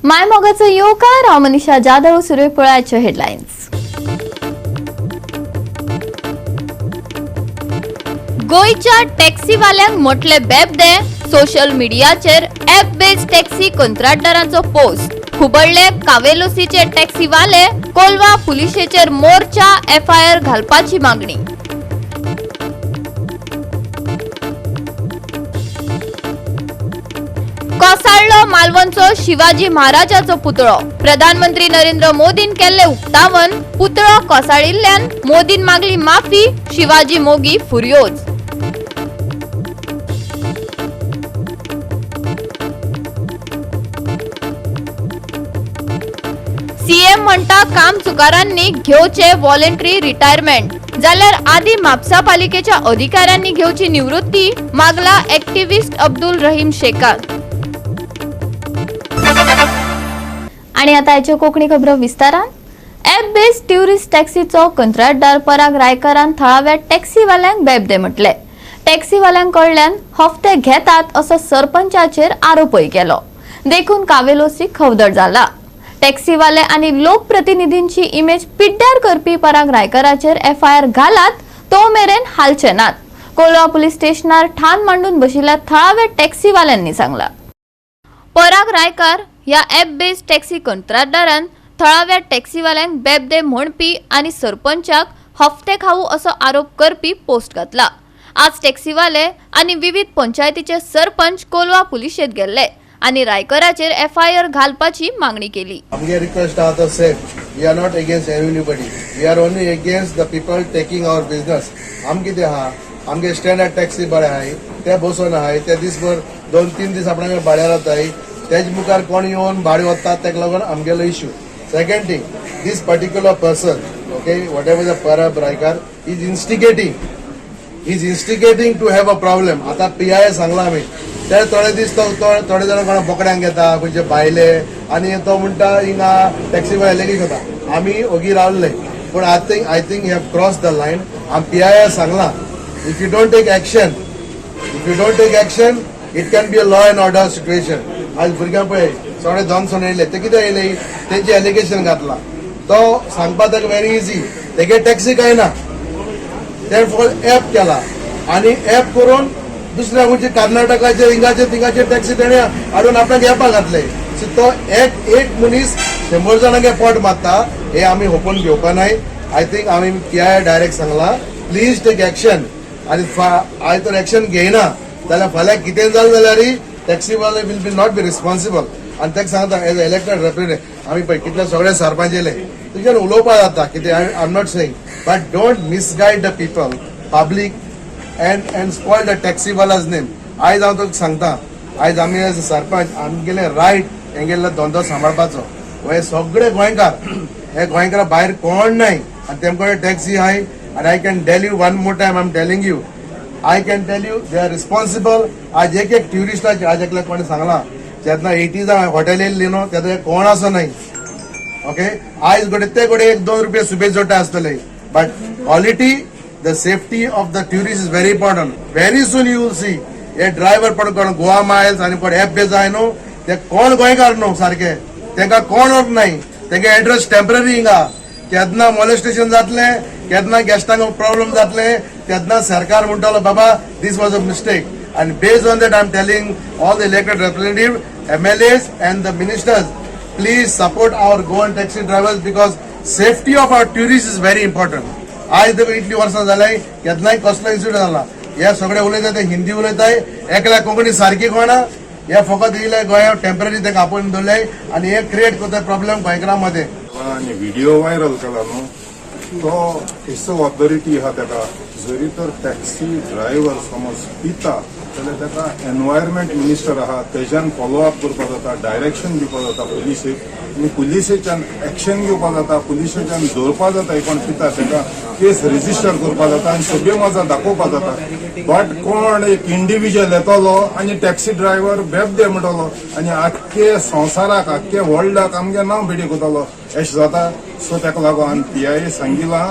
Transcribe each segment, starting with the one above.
माय मोगाचो येवकार हांव मनीषा जाधव. सुरय पळयाच्यो हेडलायन्स. गोयच्या टॅक्सीवाल्यांक मोठले बेबदे. सोशल मीडियाचेर ॲप बेस्ड टॅक्सी कंत्राटदारांचो पोस्ट. खुबळ्ळे कावेलोसीचे टॅक्सीवाले. कोलवा पुलिशेचेर मोर्चा. FIR घालपाची मागणी. कोसळ्ळो मालवणचो शिवाजी महाराजाचो पुतळो. प्रधानमंत्री नरेंद्र मोदीन केल्ले उक्तावण. पुतळो कोसळिल्ल्यान मोदीन मागली माफी. शिवाजी मोगी फुर्योज. सीएम म्हणटा कामचुकारांनी घेवचे व्हॉलंटरी रिटायरमेंट. जाल्यार आदी म्हापसा पालिकेच्या अधिकाऱ्यांनी घेवची निवृत्ती. मागला ॲक्टिव्हिस्ट अब्दुल रहीम शेखान. आणि आता याच्यो कोंकणी खबरो विस्तारान. ॲप बेस्ड ट्युरिस्ट टॅक्सीचो कंत्राटदार पराग रायकरान थळाव्या टॅक्सीवाल्यांक बेबदे म्हटले. टॅक्सीवाल्यांकडल्यान हफ्ते घेतात असो सरपंचाचेर आरोपय केलो. देखून कावेलोसी खवदळ जाला. टॅक्सीवाले आणि लोकप्रतिनिधींची इमेज पिड्ड्यार करपी पराग रायकराचेर FIR घालात तो मेरेन हालचे नात. कोलवा पुलीस स्टेशनार ठाण मांडून बशिल्ल्या थळाव्या टॅक्सीवाल्यांनी सांगला. पराग रायकार ह्या ॲप बेस्ड टॅक्सी कंत्राटदारान थळाव्या टॅक्सीवाल्यांक बेबदे म्हणपी आणि सरपंचाक हफ्ते खावू असो आरोप करपी पोस्ट घातला. आज टॅक्सीवाले आणि विविध पंचायतीचे सरपंच कोलवा पुलिशेत गेल्ले आणि रायकराचेर FIR घालपाची मागणी केली. आमगे रिक्वेस्ट आहा तो safe. We are not against anybody. We are only against the people taking our business. आम कितें आहा आमगे स्टँडर्ड टॅक्सी बरें आहाय ते बसून आहाय ते दिसभर 2-3 दीस आपणागे भाड्यार वताय. तेज मुखार कोण येवन भाडे वतात तेका लागून आमगेलो issue. Second thing this particular person okay whatever the Parag Raikar is instigating to have a problem. आता PI सांगला आमी ते थोडे दीस तो थोडे जाण कोणा बोकड्यांक घेता खंयचे भायले आनी तो म्हणटा हिंगा टॅक्सी वाले लेगीत वता. आमी ओगी रावल्ले पूण I think you have cross the line. आम PI सांगला if you don't take action it can be a law and order situation. आज भुरग्यां पळय सगळे जॉन्सन येयले ते कितें येयले तेंचे एलिगेशन घातला. तो सांगपा ताका व्हेरी इजी. तेगे टॅक्सी काय ना ते फक्त ॲप केला आनी ॲप करून दुसऱ्या खंयचे कर्नाटकाचे हिंगाचे तिंगाचे टॅक्सी तेणे हाडून आपल्याक ॲपा घातले. सो तो एक मनीस 100 जाणांगे पोट मारता हे आमी होपून घेवपा नाय. आय थिंक आमी PI डायरेक्ट सांगला प्लीज टेक एक्शन. आनी आयज तर एक्शन घेयना जाल्यार फाल्यां कितें जालें जाल्यार टॅक्सीवाले will be not be responsible. आनी ताका सांगता एज अ इलेक्टेड रिप्रेझेंटेटिव्ह आमी पळय कितले सगळे सरपंच येयले तुजेर उलोवपा जाता कितें I am not saying but don't misguide the people public and spoil the taxi wala's name. आयज हांव तुका सांगता आयज आमी एज सरपंच आमगेले रायट हेंगेल्लो धंदो सांबाळपाचो. हे सगळे गोंयकार हे गोंयकारा भायर कोण नाय आनी तेमकडे टॅक्सी आहाय. आनी I can tell you one more time I am telling you I can tell you they are responsible. आज एक ट्युरिस्टाचे आज एकल्या कोणी सांगला जेन्ना 80 हॉटेल येयल्ली न्हू तेन्ना कोण असो नाय ओके. आयज घडये ते घडये 1-2 रुपया सुबेज जोडटा आसतले but quality the safety of the tourist is very important. Very soon you will see a driver पण कोण गोवा माइल्स आणि कोण ॲप बेज आहे न्हू ते कोण गोंयकार न्हू सारखे तेंका कोण वच नाही. तेंगे एड्रेस टेम्पररी हिंगा केन्ना मॉलेस्टेशन जातले केन्ना गेस्टांक प्रॉब्लेम जातले तेन्ना सरकार म्हणटलो बाबा this was a mistake. and based on that I am telling all the elected representatives, MLAs and the ministers, please support our Goan taxi drivers because safety of our tourists is very important. आज इतली वर्सां जाल्याय केन्नाय कसलो incident जाला हे सगळे उलयता ते हिंदी उलयताय एकल्या कोंकणी सारकी कळना. हे फकत येयले गोंया टेम्पररी तेका आपोवन दवरले आनी हे क्रिएट करता प्रॉब्लेम गोंयकारां मध्ये. आनी व्हिडिओ व्हायरल केला न्हू तो हिस्सो ऑथॉरिटी आहा तेका जरी तर टॅक्सी ड्रायव्हर समज पिता जाल्यार तेका एनवायरमेंट मिनिस्टर आहा तेज्यान फॉलोअप करपा जाता डायरेक्शन दिवपा जाता पुलिसेक आनी पुलिसेच्यान एक्शन घेवपा जाता पुलिसेच्यान दवरपा जाता कोण पिता तेका केस रेजिस्टर करपा जाता आनी सगळ्यो मजा दाखोवपा जाता. बट कोण एक इंडिव्हिज्युअल येतलो आनी टॅक्सी ड्रायव्हर बेबदे म्हणटलो आनी आख्खे संवसाराक आख्खे वर्ल्डाक आमगे नांव बेडी कोतलो अशें जाता. सो तेका लागून PI सांगिला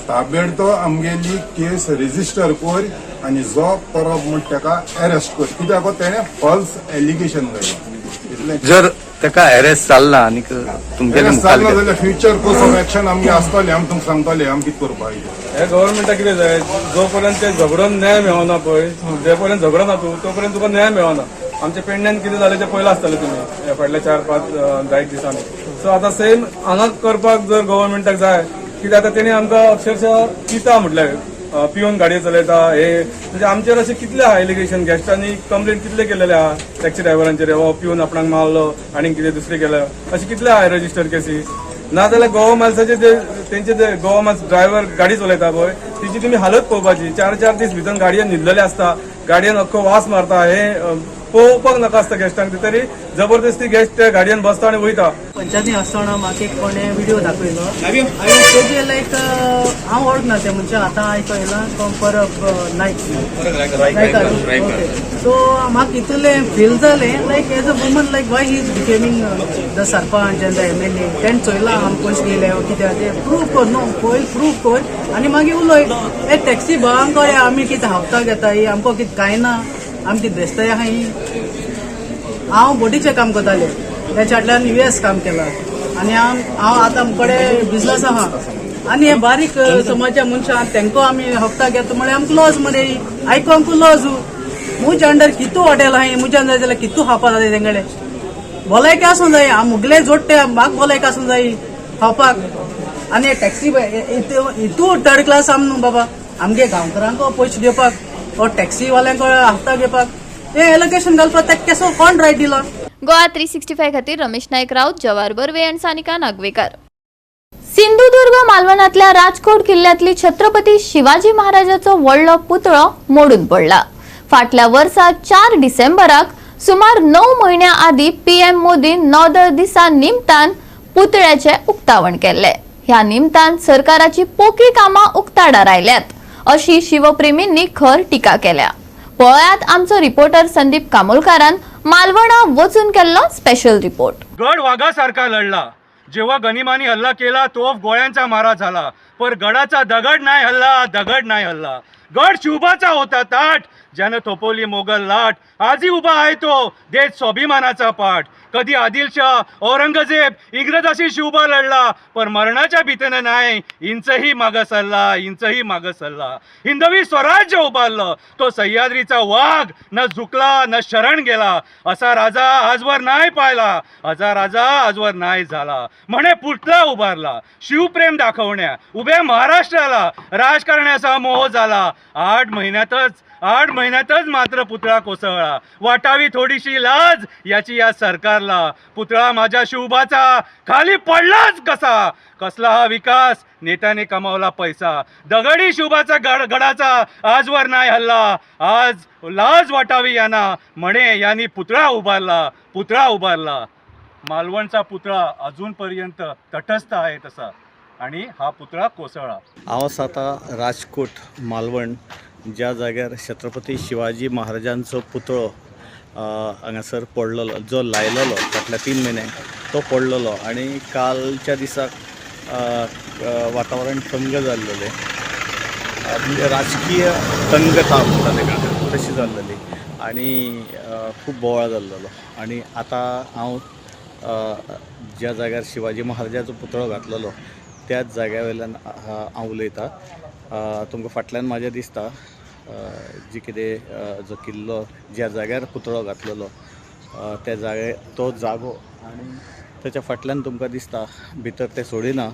ताबडतोब आमगेली केस रेजिस्टर कर आनी जो परब म्हण तेका अरेस्ट कर कित्याक तेणें फॉल्स एलिगेशन घातलें. जर ताका अरेस्ट जालना आनी तुमगेले मुखार जालना जाल्यार फ्युचर कोर्स ऑफ एक्शन आमगे आसतले आमी तुमकां सांगतले आमी कितें करपाक हे गव्हर्नमेंटाक कितें जाय जो पर्यंत ते झगडून न्याय मेळना पळय जे पर्यंत झगडना तूं तो पर्यंत तुका न्याय मेळना. आमच्या पेडण्यान कितें जालें तें पयलें आसतलें तुमी ह्या फाटल्या 4-5 10 दिसांनी. सो आतां सेम हांगा करपाक जर गव्हर्नमेंटाक जाय कित्याक आतां तेणी आमकां अक्षरशः पिता म्हटल्यार पिवन गाडयो चलयता हे म्हणजे आमचेर अशें कितले आहा एलिगेशन गेस्टांनी कंप्लेंट कितले केलेले आहा टॅक्सी ड्रायव्हरांचेर हो पिवन आपणाक मारलो आनी कितें दुसरें केलं अशें कितले आहा रजिस्टर केसी. नाजाल्यार गोवा मायल्साचे तेंचे जे गोवा मायल्स ड्रायव्हर गाडी चलयता पळय तिची तुमी हालत पळोवपाची 4-4 दीस भितर गाडयेन न्हिदलेले आसता गाडयेन अख्खो वास मारता हे पळोवपाक नाका आसता गेस्टांक तरी जबरदस्ती गेस्ट त्या गाडयेन बसता आनी वयता. पंचायती आसतना म्हाका एक कोणे व्हिडिओ दाखयलो आनी तेजे लायक हांव वळखना त्या मनशाक आतां आयकयला तो परब नायक. सो म्हाका इतलें फील जालें like as a woman like why he is becoming the sarpanch and the MLA तेणें चोयलां आमी पयस गेले कित्याक तें प्रूफ कर न्हू पयलीं प्रूफ कर आनी मागीर उलय हे टॅक्सी भावांक कळ्ळें आमी कितें हप्ता घेताय आमकां कितें कांय ना आमी कितें बेस्ताय आहा ही. हांव बोटीचें काम करतालें त्याच्या फाटल्यान US काम केलां आनी हांव आतां मुकडे बिजनस आहा आनी हे बारीक समाजा मनशां तांकां आमी हप्ता घेता म्हळ्यार आमकां लॉस मरे आयको आमकां लॉस. मुजे अंडर कितू हॉटेल आहाय मुज्यान जाय जाल्यार कितू खावपा जाय तेंगडे भलायकी आसूं जाय हांव मुगले जोडटे म्हाका भलायकी आसूं जाय खावपाक. आनी टॅक्सी हितू थर्ड क्लास आम न्हू बाबा आमगे गांवकारांक पयशे दिवपाक और टॅक्सीवाल्यांक हप्ता घेवपाक हे एलोकेशन घालपाक ताका केसो कोण रायट दिला. गोवा 365 खातीर रमेश नायक राऊत, जवाहर बर्वे आनी सानिका नागवेकर. सिंधुदुर्ग मालवणातल्या राजकोट किल्ल्यातली छत्रपती शिवाजी महाराजाचो व्हडलो पुतळो मोडून पडला. फाटल्या वर्सा 4 डिसेंबराक सुमार 9 म्हयन्या आदी PM मोदीन नौदळ दिसा निमतान पुतळ्याचे उक्तावण केले. ह्या निमतान सरकाराची पोकी कामां उक्ताडार आयल्यात अशी शिवप्रेमींनी खर टिका केल्या. पळयात आमचो रिपोर्टर संदीप कामोलकारान मालवणा वचून केल्लो स्पेशल रिपोर्ट. गड वाघासारखा लढला. जेव्हा गनिमानी हल्ला केला तोफ गोळ्यांचा मारा झाला, पर गडाचा दगड नाही हल्ला. गड शिवबाचा होता ताट, ज्यानं थोपवली मोगल लाट. आजही उभा आहे तो देश स्वाभिमानाचा पाठ. कधी आदिलशाह औरंगजेब इंग्रजाशी शिवबा लढला, पण मरणाच्या भीतीनं नाही इंचही मागं सल्ला. हिंदवी स्वराज्य उभारलं तो सह्याद्रीचा वाघ, न झुकला न शरण गेला. असा राजा आजवर नाही पाहिला, आजवर नाही झाला. म्हणे पुतळा उभारला शिवप्रेम दाखवण्या, उभ्या महाराष्ट्राला राजकारण्याचा मोह झाला. 8 महिन्यातच मात्र पुतळा कोसळला. वाटावी थोडीशी लाज याची या सरकारला. पुतळा माझ्या शिवबाचा खाली पडलाच कसा. कसला हा विकास, नेत्याने कमावला पैसा. दगडी शिवबाचा गडाचा आजवर नाही हल्ला. आज लाज वाटावी यांना, म्हणे यांनी पुतळा उभारला. मालवणचा पुतळा अजूनपर्यंत तटस्थ आहे तसा, आणि हा पुतळा कोसळला. हांव आता राजकोट मालवण ज्या जाग्यार छत्रपती शिवाजी महाराजांचो पुतळो हांगासर पडलेलो, जो लायलेलो फाटल्या 3 म्हयने तो पडलेलो. आणि कालच्या दिसाक वातावरण तंग जाल्लेलें, म्हणजे राजकीय तंगता म्हणटा तेका तशी जाल्लेली, आणि खूब बोवाळ जाल्लेलो. आणि आतां हांव ज्या जाग्यार शिवाजी महाराजाचो पुतळो घातलेलो त्याच जाग्या वयल्यान हांव उलयतां. तुमकां फाटल्यान म्हाज्या दिसता जी कितें जो किल्लो ज्या जाग्यार पुतळो घातलेलो तो जागो, आणि त्याच्या फाटल्यान तुमकां दिसता भितर ते सोडिना.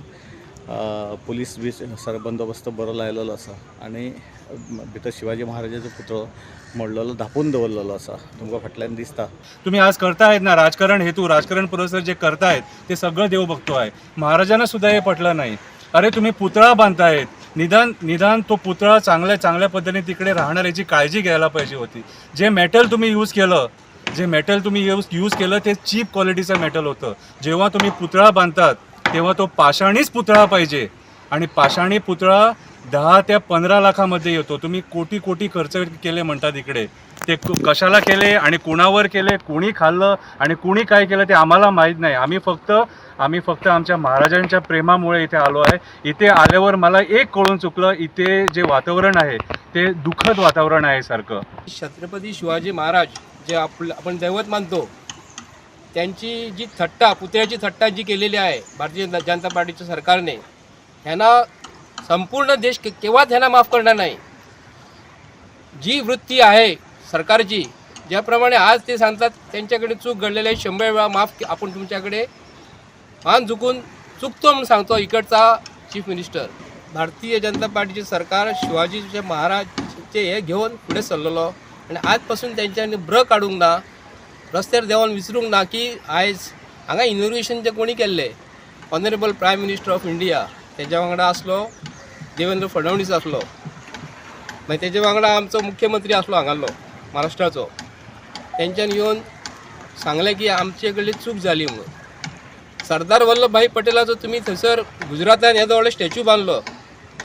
पुलीस बी सर बंदोबस्त बरो लायलेलो आसा, आणि भितर शिवाजी महाराजाचो पुतळो मोडलेलो धापून दवरलेलो आसा, तुमकां फाटल्यान दिसता. तुम्ही आज करतायत ना राजकारण हेतू, राजकारण पुरस्कार जे करतायत ते सगळं देव बघतो आहे. महाराजांना सुद्धा हे पटलं नाही. अरे तुम्ही पुतळा बांधतायत, निदान तो पुतळा चांगल्या पद्धतीने तिकडे राहणाऱ्याची काळजी घ्यायला पाहिजे होती. जे मेटल तुम्ही यूज केलं ते चीप क्वालिटीचं मेटल होतं. जेव्हा तुम्ही पुतळा बांधतात तेव्हा तो पाषाणीच पुतळा पाहिजे, आणि पाषाणी पुतळा 10 ते 15 लाखामध्ये येतो. तुम्ही कोटी खर्च केले म्हणतात इकडे. ते कशाला केले आणि कुणावर केले, कुणी खाल्लं आणि कुणी काय केलं ते आम्हाला माहीत नाही. आम्ही फक्त आमच्या महाराजांच्या प्रेमामुळे इथे आलो आहे. इथे आल्यावर मला एक कळून चुकलं, इथे जे वातावरण आहे ते दुःखद वातावरण आहे सारखं. छत्रपती शिवाजी महाराज जे आपण दैवत मानतो त्यांची जी थट्टा, पुतळ्याची थट्टा जी केलेली आहे भारतीय जनता पार्टीच्या सरकारने, ह्यांना संपूर्ण देश केव्हाच ह्यांना माफ करणार नाही. जी वृत्ती आहे सरकारची, ज्याप्रमाणे आज ते सांगतात त्यांच्याकडे चूक घडलेली आहे, 100 वेळा माफ आपण तुमच्याकडे मान झुकून चुकतो म्हणून सांगतो इकडचा चीफ मिनिस्टर. भारतीय जनता पार्टीचे सरकार शिवाजीचे महाराजचे हे घेऊन पुढे चाललेलो आणि आजपासून त्यांच्यानी ब्र काढूंक ना, रस्त्यार देवून विसरूंक ना की आयज हांगा इनोग्रेशन जे कोणी केल्ले honourable prime minister of India, तेज्या वांगडा आसलो देवेंद्र फडणवीस आसलो, मागीर तेज्या वांगडा आमचो मुख्यमंत्री आसलो हांगालो महाराष्ट्राचो. तेंच्यान येवन सांगलें की आमचे कडली चूक जाली म्हणून. सरदार वल्लभभाई पटेलाचो तुम्ही थंयसर गुजरातान येदो व्हडलो स्टॅच्यू बांदलो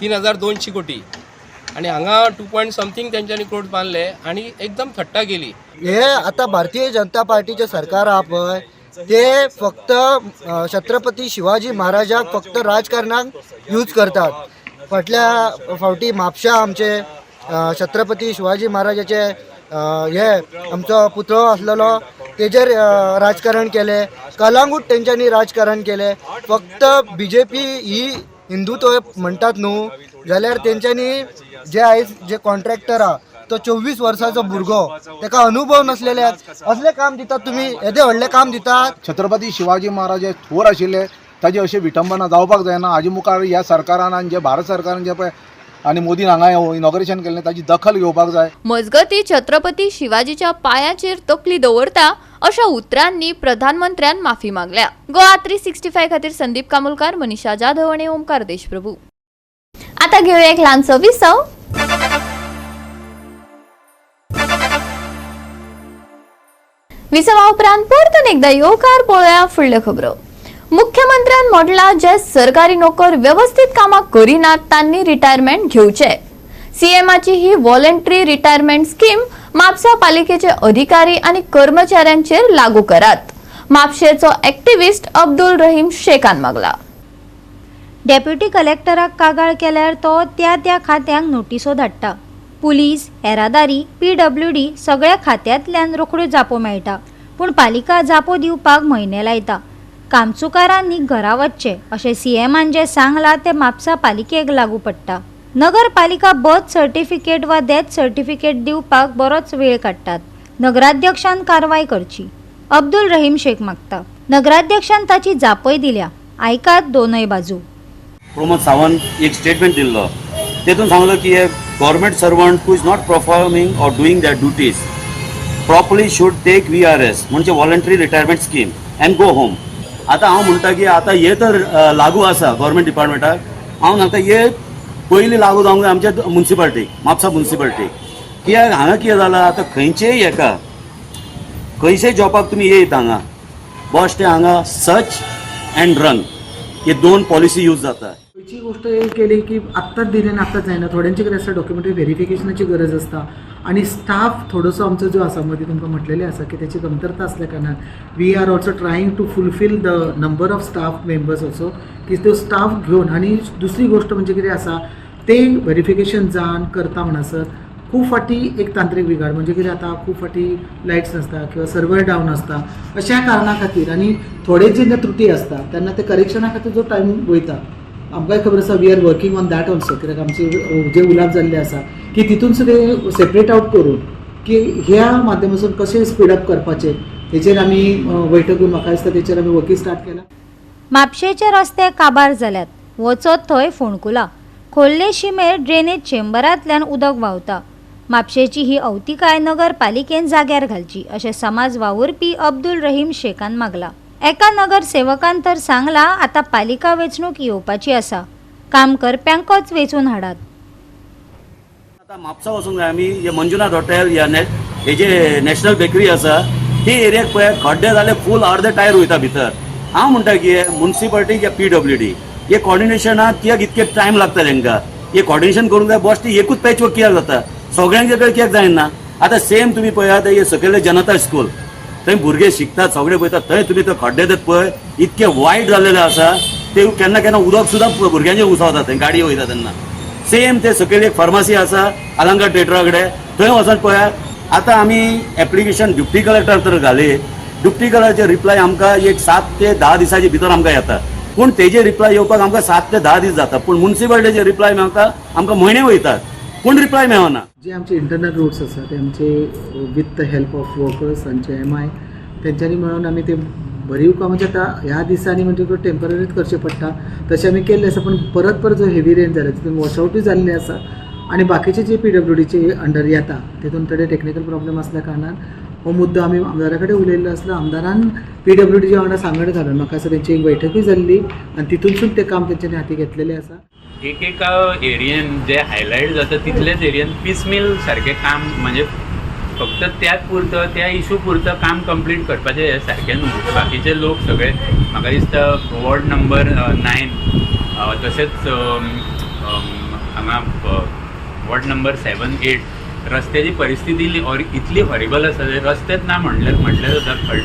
3200 कोटी आणि हांगा 2 समथींग तेंच्यांनी करोड बांदले आणि एकदम थट्टा केली. हे आता भारतीय जनता पार्टीचे सरकार आहा पळय ते फक्त छत्रपती शिवाजी महाराजाक फक्त राजकारणाक यूज करतात. फाटल्या फावटी म्हापशा आमचे छत्रपती शिवाजी महाराजाचे हे आमचो पुतळो आसलेलो तेजेर राजकारण केले, कलांगूट तेंच्यांनी राजकारण केले. फक्त BJP ही हिंदुत्व म्हणटात न्हू जाल्यार तेंच्यांनी जे आयज जे कॉन्ट्रॅक्टर आहा तो 24 वर्साचो भुरगो, ताका अनुभव नसलेले असले काम दितात तुम्ही, येदे व्हडले काम दितात. छत्रपती शिवाजी महाराज हे थोर आशिल्ले, ताजी अशी विटंबना जावपाक जायना. हाजे मुखार ह्या सरकारान आनी जे भारत सरकारान जे पळय आणि मोदीन हांगा इनॉग्रेशन केल्लें ताची दखल घेवपाक जाय. मजगती छत्रपती शिवाजीच्या पांयाचेर तकली दवरता अशा उतरांनी प्रधानमंत्र्यान माफी मागल्या. गोवा 365 खातीर संदीप कामुलकार, मनीषा जाधव आणि ओमकार देशप्रभू. आता घेऊया एक ल्हानसो विसव. विसवा उपरांत परतून एकदा येवकार पळोवया फुडल्यो खबरो. मुख्यमंत्र्यान म्हटला जे सरकारी नोकर व्यवस्थित कामां करिनात तांनी रिटायरमेंट घेवचे. सीएमाची ही व्हॉलंटरी रिटायरमेंट स्कीम म्हापसा पालिकेचे अधिकारी आणि कर्मचाऱ्यांचेर लागू करात. म्हापशेचो एक्टिव्हिस्ट अब्दुल रहीम शेखान मागला. डेप्युटी कलेक्टराक कागाळ केल्यार तो त्या त्या खात्यांक नोटिसो धाडटा. पुलीस, येरादारी, PWD सगळ्या खात्यांतल्यान रोखड्यो जापो मेळटा, पूण पालिका जापो दिवपाक म्हयने लायता. कामचुकारांनी घरा वचचे अशें सीएमान जे सांगलां तें म्हापसा पालिकेक लागू पडटा. नगरपालिका बर्थ सर्टिफिकेट वा डेथ सर्टिफिकेट दिवपाक बरोच वेळ काडटात. नगराध्यक्षान कारवाय करची, अब्दुल रहीम शेख मागता. नगराध्यक्षान ताची जापय दिल्या. आयकात दोनय बाजू. प्रमोद सावंत एक स्टेटमेंट दिल्लो, तेतून सांगलो की government servant who is not performing or doing their duties properly should take VRS म्हणजे voluntary retirement scheme and go home. आता हांव म्हणटा की आता हे तर लागू आसा गव्हर्मेंट डिपार्टमेंटाक. हांव सांगता हे पयलीं लागू जावंक जाय आमच्या म्युन्सिपालिटीक, म्हापसा म्युन्सिपालिटीक. कित्याक हांगा कितें जालां, आतां खंयचेय हेका खंयचेय जॉबाक तुमी येयत हांगा बस ते हांगा सर्च अँड रन हे 2 पॉलिसी यूज जाता. खंयची गोष्ट हे केली की आत्ताच दिले आनी आत्ताच जायना. थोड्यांची कितें आसता डॉक्युमेंटरी व्हेरिफिकेशनाची गरज आसता आणि स्टाफ थोडोसो आमचो जो आसा मध्ये तुमकां म्हटलेलें आसा की त्याची कमतरता असल्या कारणान we are also trying to fulfil the number of staff members also की तो स्टाफ घेवन. आणि दुसरी गोष्ट म्हणजे कितें आसा ते व्हेरिफिकेशन जावन करता म्हणसर खूब फाटी एक तांत्रीक बिघाड म्हणजे कितें जाता, खूब फाटी लायट्स नासता किंवा सर्वर डावन आसता. अशा कारणा खातीर आनी थोडे जेन्ना त्रुटी आसता तेन्ना ते करेक्शना खातीर जो टायम वयता. आमकांय खबर आसा we are working on that also. कित्याक आमचे जे उलाव जाल्ले आसा की तितून सुद्दां सेपरेट आउट करून की ह्या माध्यमातून कशें स्पीड अप करपाचें हेचेर आमी बैठक म्हाका दिसता तेचेर आमी वर्किंग स्टार्ट केला. म्हापशेचे रस्ते काबार जाल्यात. वचत थंय फोणकुला. खोल्ले शिमेर ड्रेनेज चेंबरांतल्यान उदक व्हांवता. म्हापशेची ही अवतिकाय नगरपालिकेन जाग्यार घालची अशें समाज वावुरपी अब्दुल रहीम शेखान मागला. एका नगरसेवकान तर सांगला आता पालिका वेंचणूक येवपाची आसा, काम करप्यांकच वेंचून हाडात. आता म्हापसा वचूंक जाय आमी. हे मंजुनाथ हॉटेल हे जे नॅशनल बेकरी आसा ही एरियाक पळय खड्डे जाले फूल अर्दे टायर वयता भितर. हांव म्हणटा की म्युन्सिपालिटी या PWD हे कॉर्डिनेशनाक कित्याक इतके टायम लागता तांकां. हे कॉर्डिनेशन करूंक जाय. बस ती एकूच पॅच वर्क कित्याक जाता, सगळ्यांचे कडेन कित्याक जायना. आता सेम तुमी पळयात हे सकयले जनता स्कूल थंय भुरगे शिकतात सगळे पळयतात थंय तुमी तो खड्डे येतात पळय इतके वायट जाल्लेले आसा. ते केन्ना केन्ना उदक सुद्दां भुरग्यांचे उसवता थंय गाडयो वयता तेन्ना. सेम ते सकयल एक फार्मासी आसा अलंकार थिएटरा कडेन थंय वचून पळयात. आता आमी एप्लिकेशन डिप्टी कलेक्टर तर घाली डुप्लिकेटाचे रिप्लाय आमकां एक 7 ते 10 दिसांचे भितर आमकां येता, पूण तेजे रिप्लाय येवपाक आमकां 7 ते 10 दीस जाता, पूण म्युन्सिपालिटीचे रिप्लाय मेळपाक आमकां म्हयने वयतात, पूण रिप्लाय मेळना. जे आमचे इंटरनल रूट्स आसा ते आमचे with the help of workers आमचे MI तेंच्यांनी मेळून आमी ते भरीव म्हणजे आतां ह्या दिसांनी म्हणजे तो टेम्पररीच करचें पडटा, तशें आमी केल्लें आसा. पण परत परत जो हेवी रेन जाला तितून वॉशआउटूय जाल्लें आसा आनी बाकीचे जे PWDचे अंडर येता तितून थोडे टेक्निकल प्रॉब्लेम आसल्या कारणान हो मुद्दो आमी आमदारा कडेन उलयल्लो आसलो. आमदारान PWDचे वांगडा सांगड घालून म्हाका दिसता तेंची एक बैठकूय जाल्ली आनी तितूनसून तें काम तेंच्यांनी हाती घेतलेलें आसा. एक एरियेन जे हायलायट जाता तितलेच एरियेन पिसमील सारकें काम म्हणजे फक्त त्याच पुरतं त्या इशू पुरतं काम कंप्लीट करपाचें हें सारकें न्हू. बाकीचे लोक सगळे म्हाका दिसता वॉर्ड नंबर 9 तशेंच हांगा वॉर्ड नंबर 7, 8 रस्त्याची परिस्थिती इतली हॉरिबल आसा जे रस्तेच ना म्हटल्यार जाता.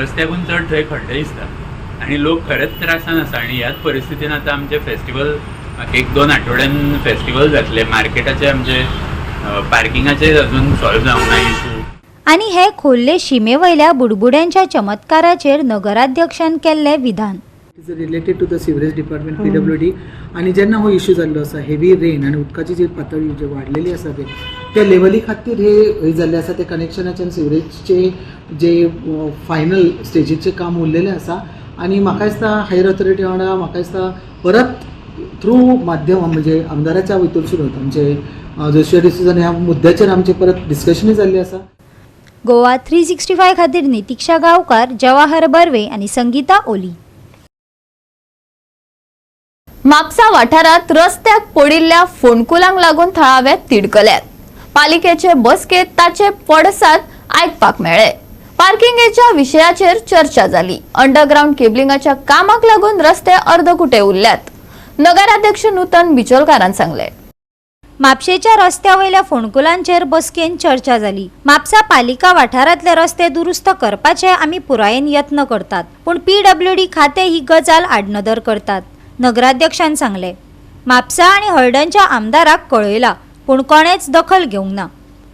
रस्त्याकून चड थंय खड्डे दिसता आनी लोक खरेंच त्रासान आसा. आनी ह्याच परिस्थितीन आतां आमचे फेस्टिवल 1-2 आठवड्यान फेस्टिवल जातले, मार्केटाचे आमचे पार्किंगाचे अजून सॉल्व जावंक ना इशू. आणि हे खोल्ले शिमेवयल्या बुडबुड्यांच्या चमत्काराचेर नगराध्यक्षान केल्ले विधान. Is related to the sewerage department PWD आणि जेन्ना हो इश्यू जाल्लो आसा हेवी रेन आनी उदकाची जी पातळी जी वाडलेली आसा त्या लेवली खातीर हे जाल्ले आसा. ते कनेक्शनाचे आनी सिवरेजचे जे फायनल स्टेजीचे काम उरलेलें आसा आनी म्हाका दिसता हायर ऑथॉरिटी वांगडा म्हाका दिसता परत थ्रू माध्यम म्हणजे आमदाराच्या वयतरसून वता म्हणजे जोशिया डिसिजन ह्या मुद्द्याचेर आमचे परत डिस्कशनूय जाल्ली आसा. गोवा 365 खातीर नितीक्षा गांवकार, जवाहर बर्वे आणि संगीता ओली. म्हापसा वाठारात रस्त्याक पडिल्ल्या फोंडकुलांक लागून थळाव्यात तिडकल्यात. पालिकेचे बसकेत ताचे पडसाद आयकपाक मेळ्ळे. पार्किंगेच्या विशयाचेर चर्चा जाली. अंडरग्राउंड केबलिंगाच्या कामाक लागून रस्ते अर्दकुटे उरल्यात. नगराध्यक्ष नूतन बिचोलकारान सांगले. म्हापशेच्या रस्त्यावयल्या फोंडकुलांचेर बसकेन चर्चा जाली. म्हापसा पालिका वाठारांतले रस्ते दुरुस्त करपाचे आमी पुरायेन यत्न करतात, पूण PWD खाते ही गजाल आडनदर करतात, नगराध्यक्षान सांगले. म्हापसा आनी हळडणच्या आमदाराक कळयला, पूण कोणेच दखल घेवंक ना.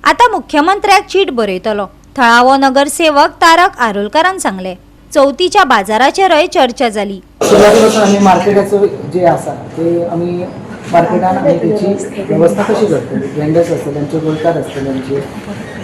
आता मुख्यमंत्र्याक चीट बरयतलो, थळावो नगरसेवक तारक आरोलकारान सांगले. चवथीच्या बाजाराचेरय चर्चा जाली. सुरुवातीपासून आम्ही मार्केटाचं जे आसा ते आम्ही मार्केटान आमी तेची वेवस्था कशी करतली. वेंडर्स आसतले आमचे गोलकार आसतले आमचे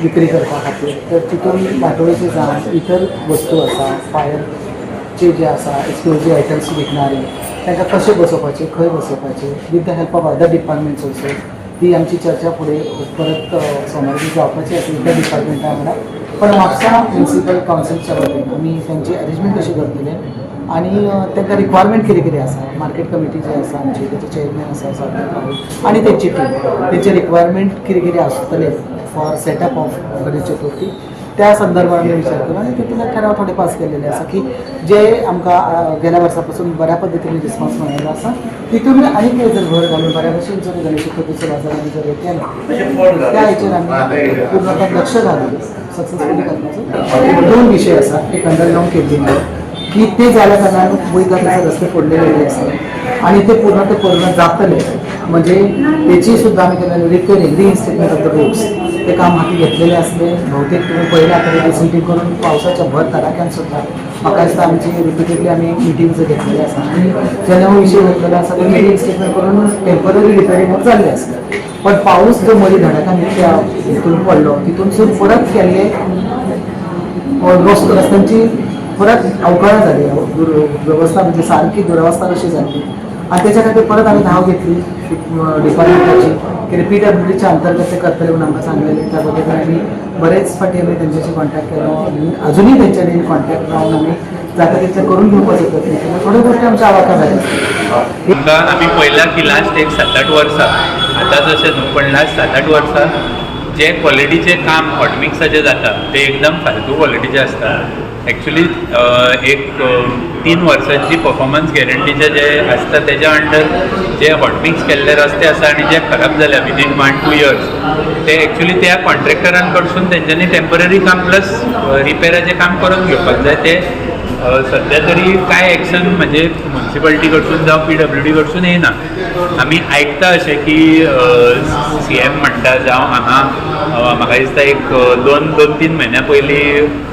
विक्री करपा खातीर, तर तितून माटोळेचे जावन इतर वस्तू आसा फायरचे जे आसा एक्सप्लोजीव आयटम्स विकणारे तांकां कशें बसोवपाचे, खंय बसोवपाचे with the help of other departments also. ती आमची चर्चा फुडें परत सोमारी जावपाची आसा त्या डिपार्टमेंटा वांगडा. पण म्हापसा म्युनिसिपल कावन्सिलच्या वतीन आमी तेंची अरेंजमेंट कशी करतले आनी तांकां रिक्वायरमेंट कितें कितें आसा. मार्केट कमिटी जे आसा आमची तेचे चेअरमॅन आसा सावंत आनी तेंची टीम तेंचे रिक्वायरमेंट कितें कितें आसतले for setup of Ganesh Chaturthi त्या संदर्भात आमी विचार केलो आनी तितून ठराव थोडे पास केलेले आसा की जे आमकां गेल्या वर्सा पासून बऱ्या पद्दतीन रिस्पॉन्स मेळिल्लो आसा. तितून आनीक जर भर घालून बऱ्या भशेन जर गणेश चतुर्थीचो बाजार आमी जर केलो त्या हेचेर आमी पूर्णतः लक्ष घालून सक्सेसफुली करपाचो. 2 विशय आसा. एक अंडरग्राउंड केबलिंग की ते जाल्या कारणान वयता रस्ते पडलेले आसा आनी ते पूर्ण जातले म्हणजे तेची सुद्दां आमी केलें रिपेरिंग रिइन्स्टेटमेंट ऑफ द रोड्स ते काम हाती घेतलेले आसले. भोवतेक तुमी पयल्या आतां रिसेंटली करून पावसाच्या भर तडाक्यान सुद्दां म्हाका दिसता आमची रिपिटेडली आमी मिटिंग्स घेतलेले आसा आनी जेन्ना हो इश्यू घेतलेलो आसा ते रिइन्स्टेटमेंट करून टेम्पररी रिपेरिंग जाल्ले आसले. पण पाऊस जो मदीं धडाक्यान त्या हितून पडलो तितूनसून परत केल्ले रस्त्यांची परत अवकाळा जाली. वेवस्था म्हणजे सारकी दुरवस्था कशी जाली आणि त्याच्या खातीर परत आमी धांव घेतली डिपार्टमेंटाची की PWDच्या अंतर्गत ते करतले म्हणून आमकां सांगलेले. त्या बद्दल आमी बरेच फाटी आमी तेंच्याशी कॉन्टॅक्ट केलो आनी अजुनूय तेंच्यांनी कॉन्टॅक्ट रावन आमी जाता तितलें करून घेवपाचो यत्न केलो. थोड्यो गोश्टी आमच्या आवाका जाल्यो. आमकां आमी पळयलां की लास्ट एक 7-8 वर्सां आतां जशें न्हू पण लास्ट 7-8 वर्सां जे क्वॉलिटीचे काम हॉटमिक्साचे जाता ते एकदम फालतू क्वॉलिटीचे आसता. एक्चुली एक 3 वर्सांची परफॉर्मन्स गॅरंटीचे जे आसता तेज्या अंडर जे हॉटमिक्स केल्ले रस्ते आसा आनी जे खराब जाल्या विदीन 1-2 इयर्स ते एक्चुली त्या कॉन्ट्रॅक्टरां कडसून तेंच्यांनी टेम्पररी काम प्लस रिपेराचें काम करून घेवपाक जाय. ते सध्या तरी काय एक्शन म्हणजे म्युन्सिपालिटी कडसून जावं PWD कडसून येयना. आमी आयकता अशें की CM म्हणटा जावं हांगा म्हाका दिसता एक 2-3 म्हयन्या पयलीं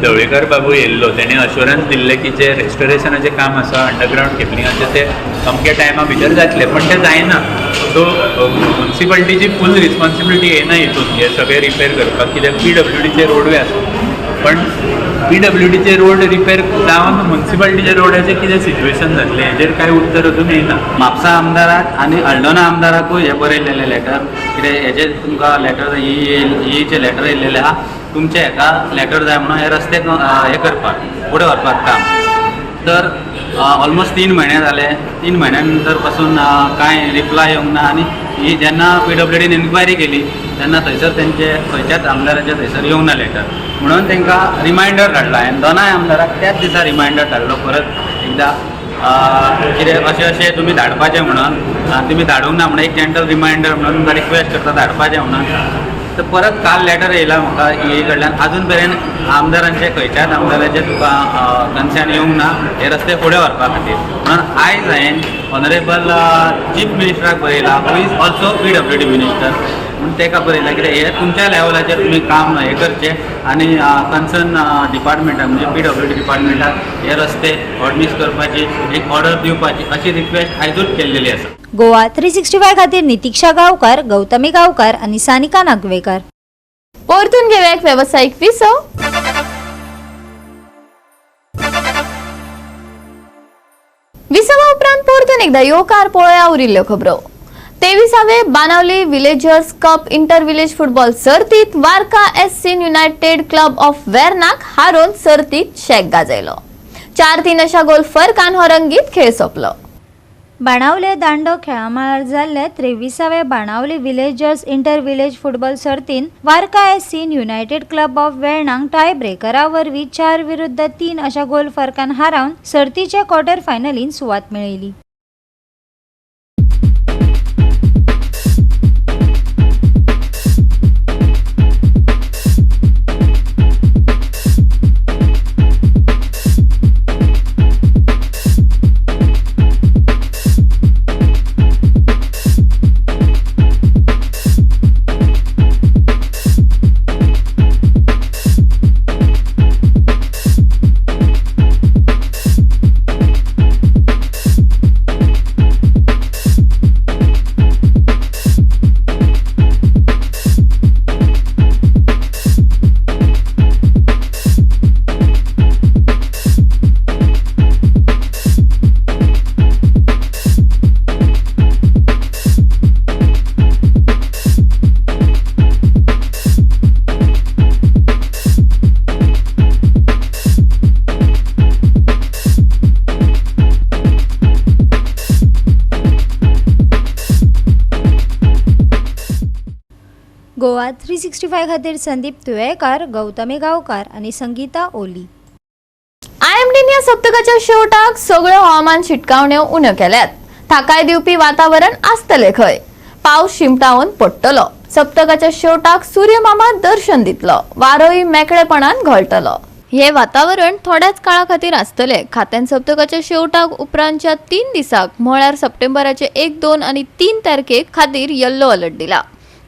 ढवळीकर बाबू येयल्लो तेणे अश्युरन्स दिल्ले की जे रेस्टोरेशनाचें काम आसा अंडरग्रावंड केबलिंगाचें ते अमके टायमा भितर जातलें, पण तें जायना. सो म्युन्सिपाल्टीची फूल रिस्पॉन्सिबिलिटी येना हितून हे सगळें रिपेर करपाक, कित्याक PWDचे रोडवे आसा. पण PWDचे रोड रिपेर जावन म्युन्सिपाल्टीच्या रोडाचें कितें सिच्युएशन जातलें हेजेर कांय उत्तर अजून येयना. म्हापसा आमदाराक आनी हल्दोना आमदाराकूय हे बरयलेलें लेटर, कितें हेजेर तुमकां लेटर ईचे लेटर येयलेलें आहा, तुमचे हेका लेटर जाय म्हणून हे रस्ते हे करपाक फुडें व्हरपाक काम. तर ऑलमोस्ट 3 म्हयने जाले. 3 म्हयन्या नंतर पासून कांय रिप्लाय येवंक ना. आनी ही जेन्ना PWDन इन्क्वायरी केली तेन्ना थंयसर तेंचे खंयच्याच आमदाराचे थंयसर येवंक ना लेटर. म्हणून तांकां रिमायंडर धाडला हांवें दोनाय आमदाराक त्याच दिसा रिमायंडर धाडलो परत एकदा, कितें अशें तुमी धाडपाचें म्हणून, तुमी धाडूंक ना म्हणून एक जेंटल रिमायंडर म्हणून तुमकां रिक्वेस्ट करता धाडपाचें म्हणून. तर परत काल लेटर येयला म्हाका EA कडल्यान, अजून पर्यंत आमदारांचे खंयच्याच आमदाराचे तुका कन्सर्न येवंक ना हे रस्ते फुडें व्हरपा खातीर. म्हणून आयज हांवें ऑनरेबल चीफ मिनिस्टराक बरयला, who is also PWD minister, म्हणून ताका बरयला कित्याक हे तुमच्या लेवलाचेर तुमी काम हे करचें आनी कन्सर्न डिपार्टमेंटाक म्हणजे PWD डिपार्टमेंटाक हे रस्ते ऑर्डनीस करपाची एक ऑर्डर दिवपाची अशी रिक्वेस्ट आयजूच केल्लेली आसा. गोवा 365 खातीर नितीक्षा गांवकार, गौतमी गांवकार आणि सानिका नागवेकर. परतून घेऊया एक व्यावसायिक विसव. विसवा उपरांत परतून एकदा येवकार पळोवया उरिल्ल्यो खबरो. 23वे Benaulim villagers cup inter village football सर्तीत Varca SC united club of वेर्नाक हारून सर्तीत शेक गाजयलो. 4-3 अशा गोल फरकान हो रंगीत खेळ सोंपलो. बाणावले दांडो खेळामळार जाल्ले 23वे Benaulim villagers inter village football सर्तीन Varca SC united club of वेर्नाक टाय ब्रेकरा वरवीं 4-3 अशा गोल फरकान हारावन सर्तीच्या क्वार्टर फायनलीन सुवात मेळयली. गोवा 365 खातीर संदीप तुयेकार, गौतमी गांवकार आणि संगीता ओली. IMDन या सप्तकाच्या शेवटाक सगळ्यो हवामान शिटकावण्यो उण्यो केल्यात. थाकाय दिवपी वातावरण आसतले खंय. पावस शिमटावन पडटलो. सप्तकाच्या शेवटाक सूर्यमामा दर्शन दितलो. वारोय मेकळेपणान घोळटलो. हे वातावरण थोड्याच काळा खातीर आसतले. खात्यान सप्तकाच्या शेवटाक उपरांतच्या 3 दिसाक म्हळ्यार सप्टेंबराचे 1, 2 आणि 3 तारखेक खातीर येल्लो अलर्ट दिला.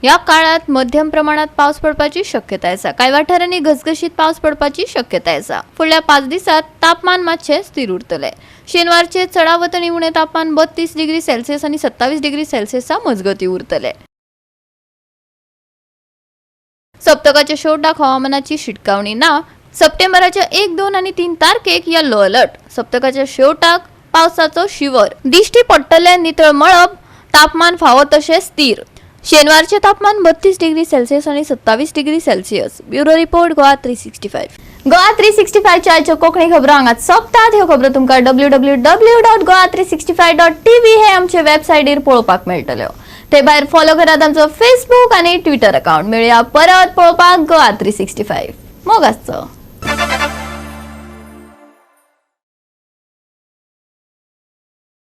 या काळात मध्यम प्रमाणात पावस पडपाची शक्यता आसा. काही वाठारांनी घसघशीत पावस पडपाची शक्यता आसा. फुडल्या 5 दिसात तापमान मातशे स्थिर उरतले. शेनवारचे चढावतणी उणे तापमान 32 डिग्री सेल्सियस आणि 27 डिग्री सेल्सियसचा मजगती उरतले. सप्तकाच्या शेवटाक हवामानाची शिटकावणी ना. सप्टेंबराच्या 1, 2 आणि 3 तारखेक येल्लो अलर्ट. सप्तकाच्या शेवटाक पावसाचो शिवर. दिश्टी पडटले नितळ मळब. तापमान फावो तशें स्थिर. शेनवारचे तापमान 32 डिग्री सेल्सियस आणि 27 degree Celsius. Bureau report Goa 365. Goa 365 च्या आयच्यो कोंकणी खबरो हांगाच सोंपतात. ह्यो खबरो तुमकां www.goa365.tv हे आमचे वेबसायटीर पळोवपाक मेळटल्यो. ते भायर फॉलो करात आमचो फेसबुक आणि ट्विटर अकाउंट. मेळया परत पळोवपाक गोवा 365. मोग आसचो.